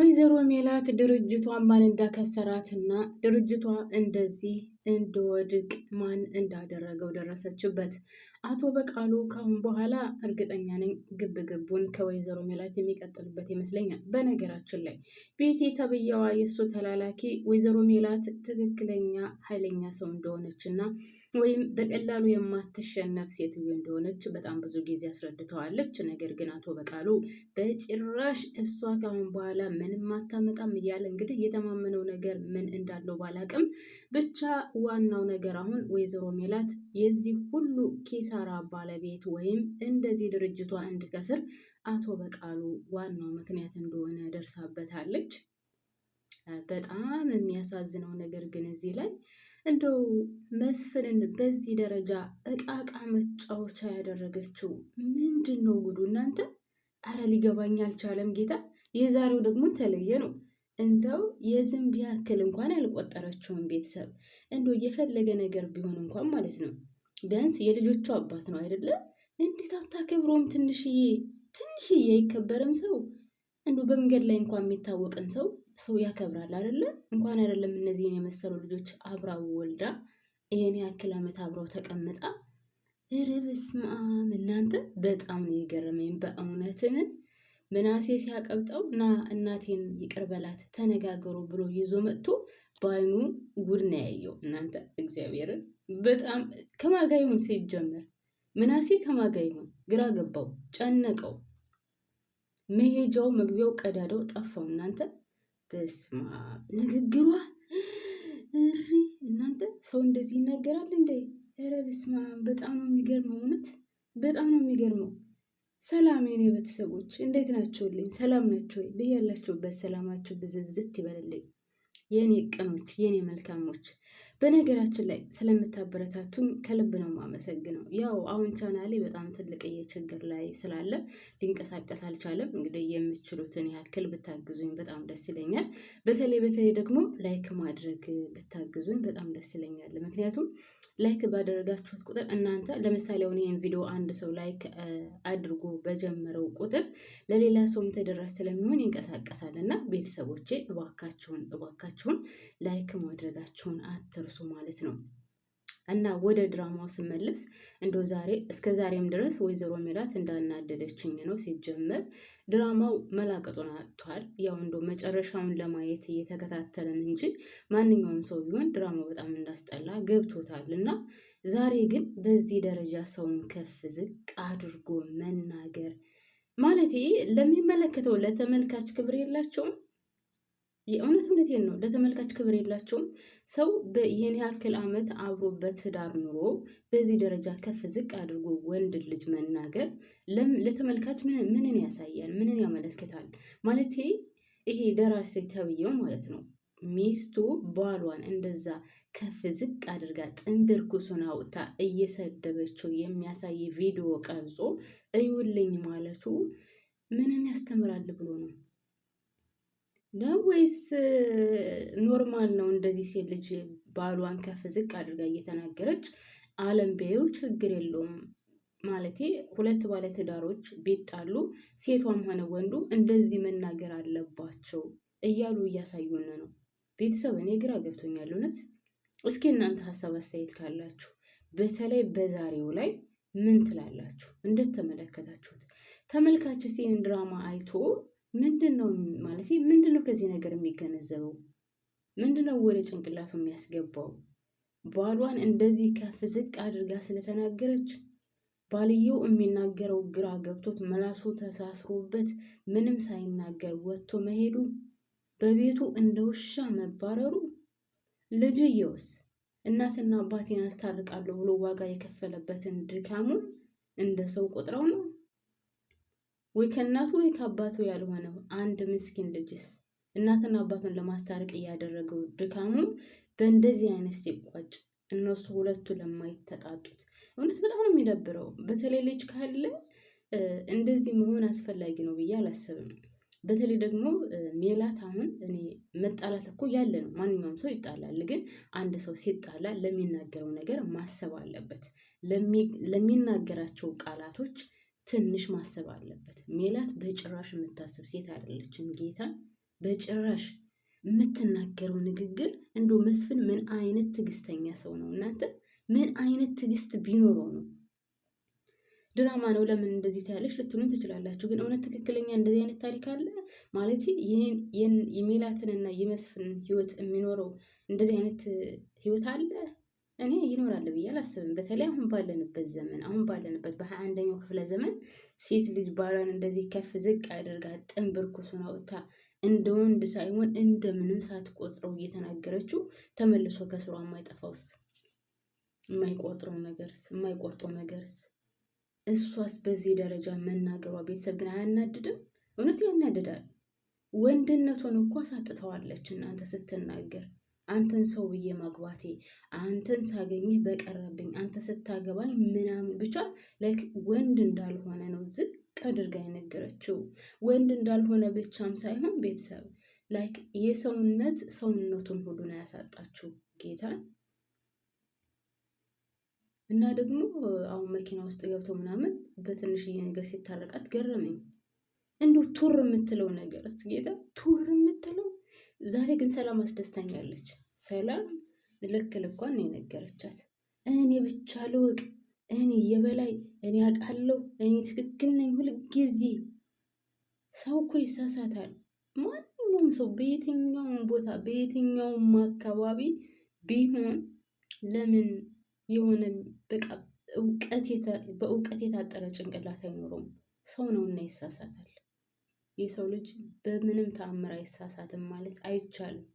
ወይዘሮ ሜላት ድርጅቷን ማን እንዳከሰራትና ድርጅቷ እንደዚህ እንዲወድቅ ማን እንዳደረገው ደረሰችበት። አቶ በቃሉ ካሁን በኋላ እርግጠኛ ነኝ ግብግቡን ከወይዘሮ ሜላት የሚቀጥልበት ይመስለኛል። በነገራችን ላይ ቤቲ ተብዬዋ የእሱ ተላላኪ ወይዘሮ ሜላት ትክክለኛ ኃይለኛ ሰው እንደሆነችና ወይም በቀላሉ የማትሸነፍ ሴትዮ እንደሆነች በጣም ብዙ ጊዜ አስረድተዋለች። ነገር ግን አቶ በቃሉ በጭራሽ እሷ ካሁን በኋላ ምንም አታመጣም እያለ እንግዲህ የተማመነው ነገር ምን እንዳለው ባላቅም ብቻ ዋናው ነገር አሁን ወይዘሮ ሜላት የዚህ ሁሉ ኪሳራ ባለቤት ወይም እንደዚህ ድርጅቷ እንዲከስር አቶ በቃሉ ዋናው ምክንያት እንደሆነ ደርሳበታለች። በጣም የሚያሳዝነው ነገር ግን እዚህ ላይ እንደው መስፍንን በዚህ ደረጃ እቃቃ መጫወቻ ያደረገችው ምንድን ነው ጉዱ እናንተ? አረ ሊገባኝ አልቻለም ጌታ። የዛሬው ደግሞ የተለየ ነው። እንደው የዝንብ ያክል እንኳን ያልቆጠረችውን ቤተሰብ እንደው የፈለገ ነገር ቢሆን እንኳን ማለት ነው ቢያንስ የልጆቹ አባት ነው አይደለ? እንዴት አታከብሮም? ትንሽዬ አይከበርም ሰው? እንደው በመንገድ ላይ እንኳን የሚታወቅን ሰው ያከብራል አይደለ? እንኳን አይደለም እነዚህን የመሰሉ ልጆች አብራው ወልዳ ይሄን ያክል ዓመት አብረው ተቀምጣ። በስመ አብ እናንተ በጣም ነው የገረመኝ በእውነትን። ምናሴ ሲያቀብጠው ና እናቴን ይቅር በላት ተነጋገሩ ብሎ ይዞ መጥቶ በአይኑ ጉድ ነው ያየው እናንተ። እግዚአብሔርን በጣም ከማጋ ይሁን ሲጀመር ምናሴ ከማጋ ይሁን ግራ ገባው፣ ጨነቀው። መሄጃው መግቢያው ቀዳዳው ጠፋው እናንተ። በስመ አብ ንግግሯ እሪ እናንተ። ሰው እንደዚህ ይናገራል እንዴ? ኧረ በስመ አብ በጣም ነው የሚገርመው፣ እውነት በጣም ነው የሚገርመው። ሰላም የኔ ቤተሰቦች እንዴት ናችሁልኝ? ሰላም ናችሁ ወይ? በያላችሁበት ሰላማችሁ ብዝዝት ይበልልኝ የኔ ቅኖች የኔ መልካሞች። በነገራችን ላይ ስለምታበረታቱኝ ከልብ ነው የማመሰግነው። ያው አሁን ቻናሌ በጣም ትልቅዬ ችግር ላይ ስላለ ሊንቀሳቀስ አልቻለም። እንግዲህ የምችሉትን ያክል ብታግዙኝ በጣም ደስ ይለኛል። በተለይ ደግሞ ላይክ ማድረግ ብታግዙኝ በጣም ደስ ይለኛል። ምክንያቱም ላይክ ባደረጋችሁት ቁጥር እናንተ ለምሳሌ አሁን ይሄን ቪዲዮ አንድ ሰው ላይክ አድርጎ በጀመረው ቁጥር ለሌላ ሰውም ተደራሽ ስለሚሆን ይንቀሳቀሳል እና ቤተሰቦቼ እባካችሁን ላይክ ማድረጋችሁን አትርሱ ማለት ነው። እና ወደ ድራማው ስመለስ እንደው እስከ ዛሬም ድረስ ወይዘሮ ሜላት እንዳናደደችኝ ነው። ሲጀመር ድራማው መላቀጡን አጥቷል። ያው እንደው መጨረሻውን ለማየት እየተከታተለን እንጂ ማንኛውም ሰው ቢሆን ድራማው በጣም እንዳስጠላ ገብቶታል። እና ዛሬ ግን በዚህ ደረጃ ሰውን ከፍ ዝቅ አድርጎ መናገር ማለት ለሚመለከተው ለተመልካች ክብር የላቸውም። እውነቴን ነው። ለተመልካች ክብር የላቸውም። ሰው ይህን ያክል ዓመት አብሮበት ትዳር ኑሮ በዚህ ደረጃ ከፍ ዝቅ አድርጎ ወንድ ልጅ መናገር ለተመልካች ምንን ያሳያል? ምንን ያመለክታል? ማለት ይሄ ደራሲ ተብዬው ማለት ነው ሚስቱ ባሏን እንደዛ ከፍ ዝቅ አድርጋ ጥንብር ኩሱን አውጥታ እየሰደበችው የሚያሳይ ቪዲዮ ቀርጾ እዩልኝ ማለቱ ምንን ያስተምራል ብሎ ነው? ወይስ ኖርማል ነው? እንደዚህ ሴት ልጅ ባሏን ከፍ ዝቅ አድርጋ እየተናገረች ዓለም ቢያዩ ችግር የለውም ማለቴ ሁለት ባለ ትዳሮች ቢጣሉ ሴቷም ሆነ ወንዱ እንደዚህ መናገር አለባቸው እያሉ እያሳዩን ነው። ቤተሰብ እኔ ግራ ገብቶኛል እውነት። እስኪ እናንተ ሀሳብ አስተያየት ካላችሁ በተለይ በዛሬው ላይ ምን ትላላችሁ? እንደተመለከታችሁት ተመልካች ይህን ድራማ አይቶ ምንድነው ከዚህ ነገር የሚገነዘበው? ምንድነው ወደ ጭንቅላቱ የሚያስገባው? ባሏን እንደዚህ ከፍ ዝቅ አድርጋ ስለተናገረች ባልየው የሚናገረው ግራ ገብቶት መላሱ ተሳስሮበት ምንም ሳይናገር ወጥቶ መሄዱ፣ በቤቱ እንደ ውሻ መባረሩ፣ ልጅየውስ እናትና አባቴን አስታርቃለሁ ብሎ ዋጋ የከፈለበትን ድካሙን እንደ ሰው ቆጥረው ነው? ወይ ከእናቱ ወይ ከአባቱ ያልሆነው አንድ ምስኪን ልጅስ እናትና አባቱን ለማስታረቅ እያደረገው ድካሙ በእንደዚህ አይነት ሲቋጭ እነሱ ሁለቱ ለማይተጣጡት እውነት በጣም ነው የሚደብረው። በተለይ ልጅ ካለ እንደዚህ መሆን አስፈላጊ ነው ብዬ አላስብም። በተለይ ደግሞ ሜላት አሁን እኔ መጣላት እኮ ያለ ነው፣ ማንኛውም ሰው ይጣላል። ግን አንድ ሰው ሲጣላ ለሚናገረው ነገር ማሰብ አለበት። ለሚናገራቸው ቃላቶች ትንሽ ማሰብ አለበት። ሜላት በጭራሽ የምታስብ ሴት አይደለችም። ጌታን በጭራሽ የምትናገረው ንግግር እንደው መስፍን ምን አይነት ትዕግስተኛ ሰው ነው እናንተ? ምን አይነት ትዕግስት ቢኖረው ነው? ድራማ ነው ለምን እንደዚህ ታያለሽ ልትሉኝ ትችላላችሁ። ግን እውነት ትክክለኛ እንደዚህ አይነት ታሪክ አለ ማለት ይህን የሜላትንና የመስፍንን ህይወት የሚኖረው እንደዚህ አይነት ህይወት አለ? እኔ ይኖራል ብዬ አላስብም። በተለይ አሁን ባለንበት በ21ኛው ክፍለ ዘመን ሴት ልጅ ባሏን እንደዚህ ከፍ ዝቅ አድርጋ ጥንብርኩሱን አውጥታ እንደ ወንድ ሳይሆን እንደምንም ሳትቆጥረው እየተናገረችው ተመልሶ ከስሯ የማይጠፋውስ የማይቆርጠው ነገርስ እሷስ በዚህ ደረጃ መናገሯ ቤተሰብ ግን አያናድድም? እውነት ያናድዳል። ወንድነቱን እኮ አሳጥተዋለች እናንተ ስትናገር። አንተን ሰው ብዬ ማግባቴ፣ አንተን ሳገኝህ በቀረብኝ፣ አንተ ስታገባኝ ምናምን ብቻ ላይክ ወንድ እንዳልሆነ ነው ዝቅ አድርጋ የነገረችው። ወንድ እንዳልሆነ ብቻም ሳይሆን ቤተሰብ ላይክ ሰውነቱን ሁሉ ነው ያሳጣችው ጌታን። እና ደግሞ አሁን መኪና ውስጥ ገብቶ ምናምን በትንሽዬ ነገር ሲታረቃት ገረመኝ። እንዲሁ ቱር የምትለው ነገር እስኪ ጌታ ቱር የምትለው ዛሬ ግን ሰላም አስደስታኛለች። ሰላም ልክ ልኳን ነው የነገረቻት። እኔ ብቻ ልወቅ፣ እኔ የበላይ፣ እኔ አውቃለሁ፣ እኔ ትክክል ነኝ። ሁልጊዜ ሰው እኮ ይሳሳታል። ማንኛውም ሰው በየትኛውም ቦታ በየትኛውም አካባቢ ቢሆን ለምን የሆነ በቃ በእውቀት የታጠረ ጭንቅላት አይኖረውም። ሰው ነውና ይሳሳታል። የሰው ልጅ በምንም ተአምር አይሳሳትም ማለት አይቻልም።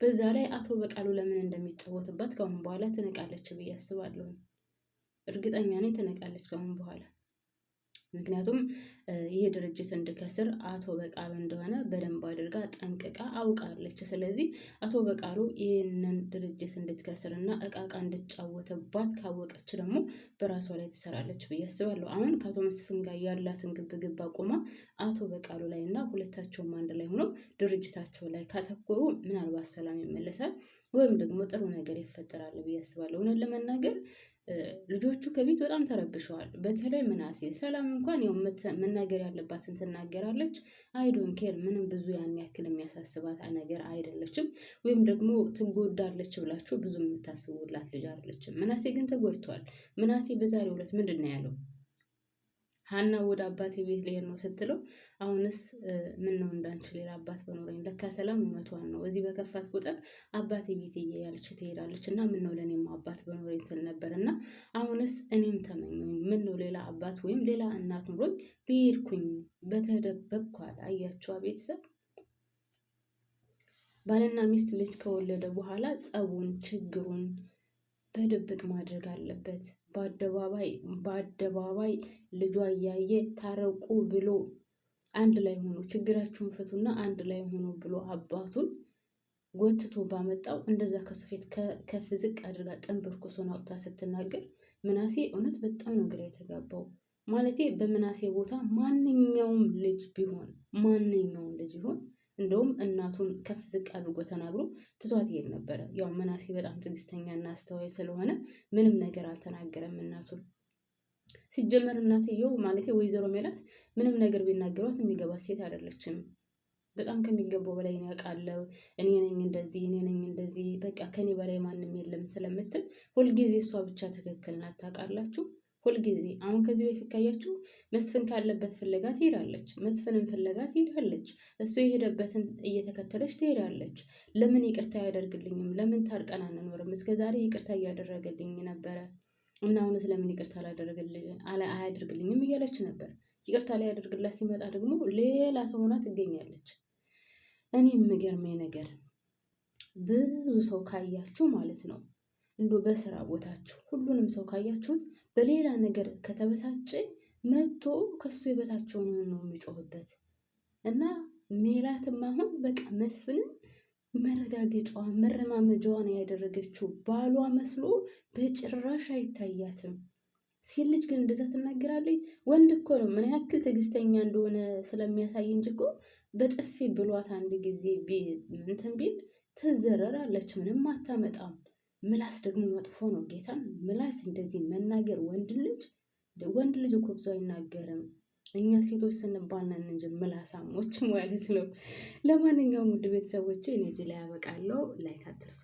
በዛ ላይ አቶ በቃሉ ለምን እንደሚጫወትባት ከአሁን በኋላ ትነቃለች ብዬ አስባለሁ። እርግጠኛ ነኝ ትነቃለች ከአሁን በኋላ። ምክንያቱም ይሄ ድርጅት እንድከስር አቶ በቃሉ እንደሆነ በደንብ አድርጋ ጠንቅቃ አውቃለች። ስለዚህ አቶ በቃሉ ይህንን ድርጅት እንድትከስርና እቃቃ እንድትጫወትባት ካወቀች ደግሞ በራሷ ላይ ትሰራለች ብዬ አስባለሁ። አሁን ከአቶ መስፍን ጋር ያላትን ግብግብ አቁማ አቶ በቃሉ ላይ እና ሁለታቸውም አንድ ላይ ሆነው ድርጅታቸው ላይ ካተኮሩ ምናልባት ሰላም ይመለሳል ወይም ደግሞ ጥሩ ነገር ይፈጠራል ብዬ አስባለሁ። እውነት ለመናገር ልጆቹ ከቤት በጣም ተረብሸዋል። በተለይ ምናሴ። ሰላም እንኳን ያው መናገር ያለባትን ትናገራለች። አይዶን ኬር ምንም ብዙ ያን ያክል የሚያሳስባት ነገር አይደለችም። ወይም ደግሞ ትጎዳለች ብላችሁ ብዙ የምታስቡላት ልጅ አይደለችም። ምናሴ ግን ተጎድቷል። ምናሴ በዛሬው ዕለት ምንድን ነው ያለው? ሀና ወደ አባቴ ቤት ልሄድ ነው ስትለው፣ አሁንስ ምን ነው እንዳንቺ ሌላ አባት በኖረኝ። ለካ ሰላም እውነቷን ነው። እዚህ በከፋት ቁጥር አባቴ ቤት እያለች ትሄዳለች እና ምን ነው ለእኔም አባት በኖረኝ ስል ነበር እና አሁንስ እኔም ተመኘኝ። ምን ነው ሌላ አባት ወይም ሌላ እናት ኖሮኝ ብሄድኩኝ በተደበቅኳል። አያችዋ ቤተሰብ። ባልና ሚስት ልጅ ከወለደ በኋላ ጸቡን ችግሩን በድብቅ ማድረግ አለበት። በአደባባይ ልጇ እያየ ታረቁ ብሎ አንድ ላይ ሆኖ ችግራችሁን ፍቱና አንድ ላይ ሆኖ ብሎ አባቱን ጎትቶ ባመጣው እንደዛ ከሱፌት ከፍ ዝቅ አድርጋ ጥንብርኩሱን አውጥታ ስትናገር ምናሴ እውነት በጣም ነው ግራ የተጋባው። ማለቴ በምናሴ ቦታ ማንኛውም ልጅ ቢሆን እንደውም እናቱን ከፍ ዝቅ አድርጎ ተናግሮ ትቷት ይሄድ ነበረ። ያው ምናሴ በጣም ትዕግስተኛ እና አስተዋይ ስለሆነ ምንም ነገር አልተናገረም እናቱን። ሲጀመር እናትየው ማለቴ ወይዘሮ ሜላት ምንም ነገር ቢናገሯት የሚገባት ሴት አይደለችም። በጣም ከሚገባው በላይ ነው ያውቃለሁ፣ እኔ ነኝ እንደዚህ በቃ ከኔ በላይ ማንም የለም ስለምትል ሁልጊዜ እሷ ብቻ ትክክል ናት። ታውቃላችሁ ሁልጊዜ። አሁን ከዚህ በፊት ካያችሁ መስፍን ካለበት ፍለጋ ትሄዳለች፣ መስፍንን ፍለጋ ትሄዳለች፣ እሱ የሄደበትን እየተከተለች ትሄዳለች። ለምን ይቅርታ አያደርግልኝም? ለምን ታርቀን አንኖርም? እስከዛሬ ይቅርታ እያደረገልኝ ነበረ እና አሁንስ ለምን ይቅርታ አያደርግልኝም እያለች ነበር። ይቅርታ ላይ ያደርግላት ሲመጣ ደግሞ ሌላ ሰው ሆና ትገኛለች። እኔ የሚገርመኝ ነገር ብዙ ሰው ካያችሁ ማለት ነው እንዶ በስራ ቦታችሁ ሁሉንም ሰው ካያችሁት በሌላ ነገር ከተበሳጨ መጥቶ ከሱ የበታቸውን ነው የሚጮህበት። እና ሜላትም አሁን በቃ መስፍንን መረጋገጫዋ መረማመጃዋን ያደረገችው ባሏ መስሎ በጭራሽ አይታያትም። ሴት ልጅ ግን እንደዛ ትናገራለች። ወንድ እኮ ነው ምን ያክል ትዕግስተኛ እንደሆነ ስለሚያሳይ እንጂ እኮ በጥፊ ብሏት አንድ ጊዜ እንትን ቢል ትዘረራለች፣ ምንም አታመጣም። ምላስ ደግሞ መጥፎ ነው። ጌታን ምላስ እንደዚህ መናገር ወንድ ልጅ እኮ ብዙ አይናገርም። እኛ ሴቶች ስንባል ነን እንጂ ምላሳሞች ማለት ነው። ለማንኛውም ውድ ቤተሰቦቼ እኔ እዚህ ላይ ያበቃለሁ። ላይክ አትርሱ።